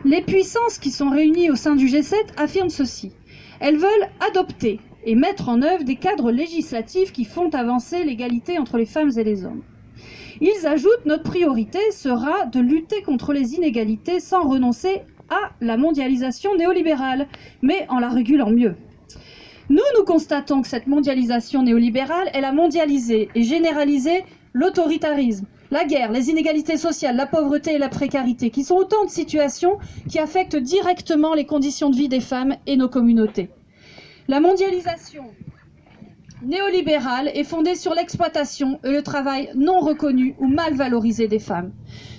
Les puissances qui sont réunies au sein du G7 affirment ceci. Elles veulent adopter et mettre en œuvre des cadres législatifs qui font avancer l'égalité entre les femmes et les hommes. Ils ajoutent « Notre priorité sera de lutter contre les inégalités sans renoncer à la mondialisation néolibérale, mais en la régulant mieux. » Nous constatons que cette mondialisation néolibérale, elle a mondialisé et généralisé l'autoritarisme, la guerre, les inégalités sociales, la pauvreté et la précarité, qui sont autant de situations qui affectent directement les conditions de vie des femmes et nos communautés. La mondialisation néolibérale est fondée sur l'exploitation et le travail non reconnu ou mal valorisé des femmes.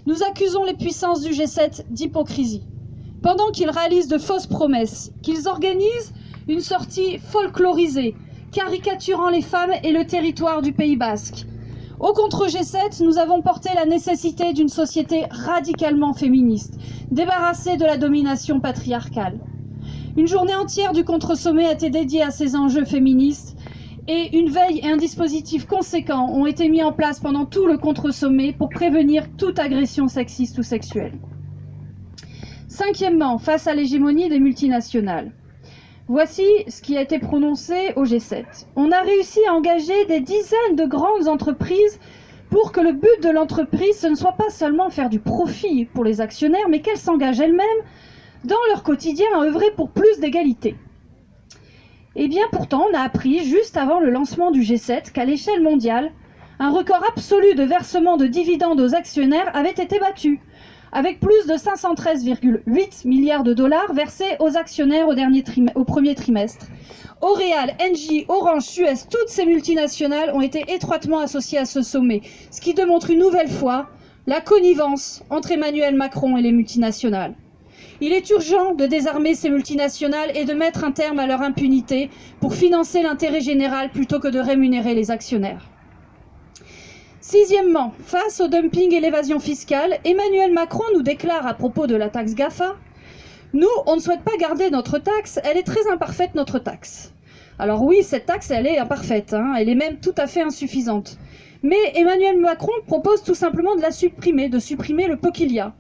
Nous accusons les puissances du G7 d'hypocrisie. Pendant qu'ils réalisent de fausses promesses, qu'ils organisent une sortie folklorisée, caricaturant les femmes et le territoire du Pays basque. Au contre G7, nous avons porté la nécessité d'une société radicalement féministe, débarrassée de la domination patriarcale. Une journée entière du contre-sommet a été dédiée à ces enjeux féministes et une veille et un dispositif conséquent ont été mis en place pendant tout le contre-sommet pour prévenir toute agression sexiste ou sexuelle. Cinquièmement, face à l'hégémonie des multinationales. Voici ce qui a été prononcé au G7. On a réussi à engager des dizaines de grandes entreprises pour que le but de l'entreprise, ce ne soit pas seulement faire du profit pour les actionnaires, mais qu'elles s'engagent elles-mêmes dans leur quotidien à œuvrer pour plus d'égalité. Eh bien, pourtant, on a appris, juste avant le lancement du G7, qu'à l'échelle mondiale, un record absolu de versement de dividendes aux actionnaires avait été battu, avec plus de 513,8 milliards de dollars versés aux actionnaires au premier trimestre. L'Oréal, Engie, Orange, Suez, toutes ces multinationales ont été étroitement associées à ce sommet, ce qui démontre une nouvelle fois la connivence entre Emmanuel Macron et les multinationales. Il est urgent de désarmer ces multinationales et de mettre un terme à leur impunité pour financer l'intérêt général plutôt que de rémunérer les actionnaires. Sixièmement, face au dumping et l'évasion fiscale, Emmanuel Macron nous déclare à propos de la taxe GAFA « Nous, on ne souhaite pas garder notre taxe, elle est très imparfaite notre taxe. » Alors oui, cette taxe, elle est imparfaite, elle est même tout à fait insuffisante. Mais Emmanuel Macron propose tout simplement de la supprimer, de supprimer le peu qu'il y a.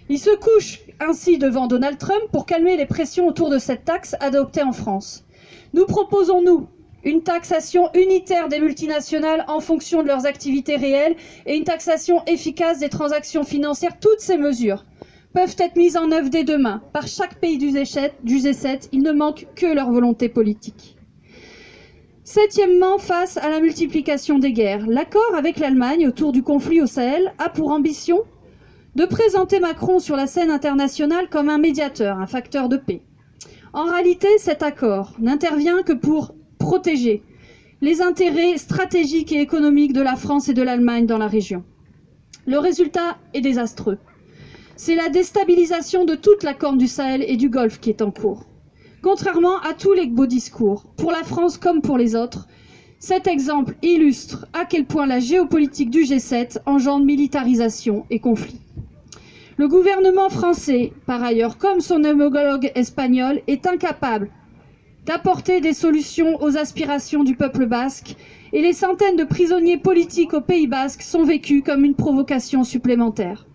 Il se couche ainsi devant Donald Trump pour calmer les pressions autour de cette taxe adoptée en France. Nous proposons, nous, une taxation unitaire des multinationales en fonction de leurs activités réelles et une taxation efficace des transactions financières. Toutes ces mesures peuvent être mises en œuvre dès demain par chaque pays du G7. Il ne manque que leur volonté politique. Septièmement, face à la multiplication des guerres, l'accord avec l'Allemagne autour du conflit au Sahel a pour ambition de présenter Macron sur la scène internationale comme un médiateur, un facteur de paix. En réalité, cet accord n'intervient que pour protéger les intérêts stratégiques et économiques de la France et de l'Allemagne dans la région. Le résultat est désastreux. C'est la déstabilisation de toute la corne du Sahel et du Golfe qui est en cours. Contrairement à tous les beaux discours, pour la France comme pour les autres, cet exemple illustre à quel point la géopolitique du G7 engendre militarisation et conflit. Le gouvernement français, par ailleurs, comme son homologue espagnol, est incapable d'apporter des solutions aux aspirations du peuple basque et les centaines de prisonniers politiques au Pays basque sont vécus comme une provocation supplémentaire.